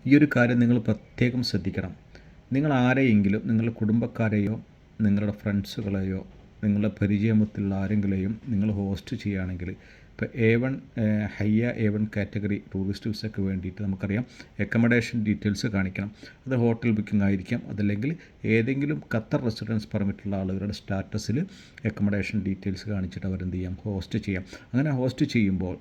ഈ ഒരു കാര്യം നിങ്ങൾ പ്രത്യേകം ശ്രദ്ധിക്കണം. നിങ്ങൾ ആരെയെങ്കിലും നിങ്ങളുടെ കുടുംബക്കാരെയോ നിങ്ങളുടെ ഫ്രണ്ട്സുകളെയോ നിങ്ങളുടെ പരിചയമുള്ള ആരെങ്കിലെയും നിങ്ങൾ ഹോസ്റ്റ് ചെയ്യുകയാണെങ്കിൽ, ഇപ്പോൾ A1 ഹയ്യ A1 കാറ്റഗറി ടൂറിസ്റ്റ് വിസയ്ക്ക് വേണ്ടിയിട്ട് നമുക്കറിയാം അക്കമഡേഷൻ ഡീറ്റെയിൽസ് കാണിക്കണം. അത് ഹോട്ടൽ ബുക്കിംഗ് ആയിരിക്കാം, അതല്ലെങ്കിൽ ഏതെങ്കിലും ഖത്തർ റെസിഡൻസ് പെർമിറ്റുള്ള ആളുകളുടെ സ്റ്റാറ്റസിൽ അക്കമഡേഷൻ ഡീറ്റെയിൽസ് കാണിച്ചിട്ട് അവരെന്ത് ചെയ്യാം, ഹോസ്റ്റ് ചെയ്യാം. അങ്ങനെ ഹോസ്റ്റ് ചെയ്യുമ്പോൾ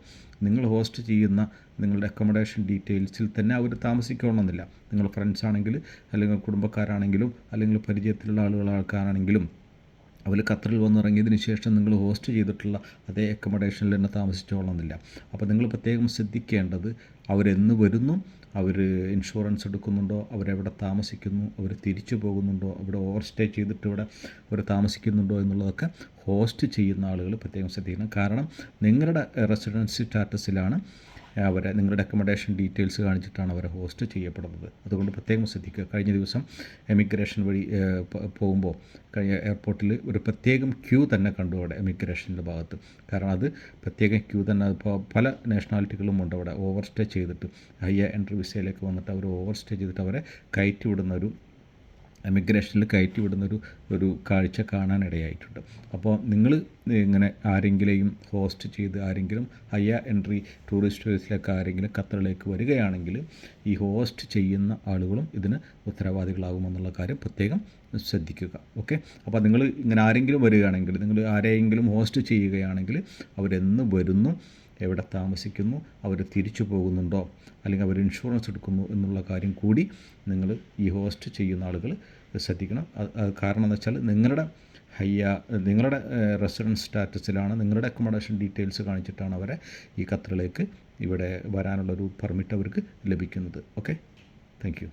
നിങ്ങൾ ഹോസ്റ്റ് ചെയ്യുന്ന നിങ്ങളുടെ അക്കോമഡേഷൻ ഡീറ്റെയിൽസിൽ തന്നെ അവർ താമസിക്കണമെന്നില്ല. നിങ്ങൾ ഫ്രണ്ട്സ് ആണെങ്കിൽ, അല്ലെങ്കിൽ കുടുംബക്കാരാണെങ്കിലും, അല്ലെങ്കിൽ പരിചയത്തിലുള്ള ആൾക്കാരാണെങ്കിലും അവർ ഖത്തറിൽ വന്നിറങ്ങിയതിന് ശേഷം നിങ്ങൾ ഹോസ്റ്റ് ചെയ്തിട്ടുള്ള അതേ അക്കോമഡേഷനിൽ തന്നെ താമസിച്ചോളണമെന്നില്ല. അപ്പോൾ നിങ്ങൾ പ്രത്യേകം ശ്രദ്ധിക്കേണ്ടത് അവരെന്ന് വരുന്നു, അവർ ഇൻഷുറൻസ് എടുക്കുന്നുണ്ടോ, അവരെവിടെ താമസിക്കുന്നു, അവർ തിരിച്ചു പോകുന്നുണ്ടോ, അവിടെ ഓവർ സ്റ്റേ ചെയ്തിട്ട് ഇവിടെ അവർ താമസിക്കുന്നുണ്ടോ എന്നുള്ളതൊക്കെ ഹോസ്റ്റ് ചെയ്യുന്ന ആളുകൾ പ്രത്യേകം ശ്രദ്ധിക്കണം. കാരണം നിങ്ങളുടെ റെസിഡൻസി സ്റ്റാറ്റസിലാണ് അവരെ, നിങ്ങളുടെ അക്കോമഡേഷൻ ഡീറ്റെയിൽസ് കാണിച്ചിട്ടാണ് അവരെ ഹോസ്റ്റ് ചെയ്യപ്പെടുന്നത്. അതുകൊണ്ട് പ്രത്യേകം ശ്രദ്ധിക്കുക. കഴിഞ്ഞ ദിവസം എമിഗ്രേഷൻ വഴി പോകുമ്പോൾ കഴിഞ്ഞ എയർപോർട്ടിൽ ഒരു പ്രത്യേകം ക്യൂ തന്നെ കണ്ടു അവിടെ എമിഗ്രേഷൻ്റെ ഭാഗത്ത്. കാരണം അത് പ്രത്യേകം ക്യൂ തന്നെ, ഇപ്പോൾ പല നാഷണാലിറ്റികളും ഉണ്ട് അവിടെ ഓവർ സ്റ്റേ ചെയ്തിട്ട് ഹയ്യ എൻട്രി വിസയിലേക്ക് വന്നിട്ട് അവർ ഓവർ സ്റ്റേ ചെയ്തിട്ട് അവരെ കയറ്റി വിടുന്ന എമിഗ്രേഷനിൽ കയറ്റി വിടുന്നൊരു കാഴ്ച കാണാനിടയായിട്ടുണ്ട്. അപ്പോൾ നിങ്ങൾ ഇങ്ങനെ ആരെങ്കിലും ഹോസ്റ്റ് ചെയ്ത് ആരെങ്കിലും ഹയ്യ എൻട്രി ടൂറിസ്റ്റ് വിസയിലേക്ക് ആരെങ്കിലും ഖത്തറിലേക്ക് വരികയാണെങ്കിൽ ഈ ഹോസ്റ്റ് ചെയ്യുന്ന ആളുകളും ഇതിന് ഉത്തരവാദികളാകുമെന്നുള്ള കാര്യം പ്രത്യേകം ശ്രദ്ധിക്കുക. ഓക്കെ. അപ്പോൾ നിങ്ങൾ ഇങ്ങനെ ആരെങ്കിലും വരികയാണെങ്കിൽ, നിങ്ങൾ ആരെയെങ്കിലും ഹോസ്റ്റ് ചെയ്യുകയാണെങ്കിൽ അവരെന്ന് വരുന്നു, എവിടെ താമസിക്കുന്നു, അവർ തിരിച്ചു പോകുന്നുണ്ടോ, അല്ലെങ്കിൽ അവർ ഇൻഷുറൻസ് എടുക്കുന്നു എന്നുള്ള കാര്യം കൂടി നിങ്ങൾ ഈ ഹോസ്റ്റ് ചെയ്യുന്ന ആളുകൾ ശ്രദ്ധിക്കണം. കാരണം എന്ന് വെച്ചാൽ നിങ്ങളുടെ റെസിഡൻസ് സ്റ്റാറ്റസിലാണ്, നിങ്ങളുടെ അക്കോമഡേഷൻ ഡീറ്റെയിൽസ് കാണിച്ചിട്ടാണ് അവരെ ഈ ഖത്തറിലേക്ക് ഇവിടെ വരാനുള്ളൊരു പെർമിറ്റ് അവർക്ക് ലഭിക്കുന്നത്. Okay, thank you.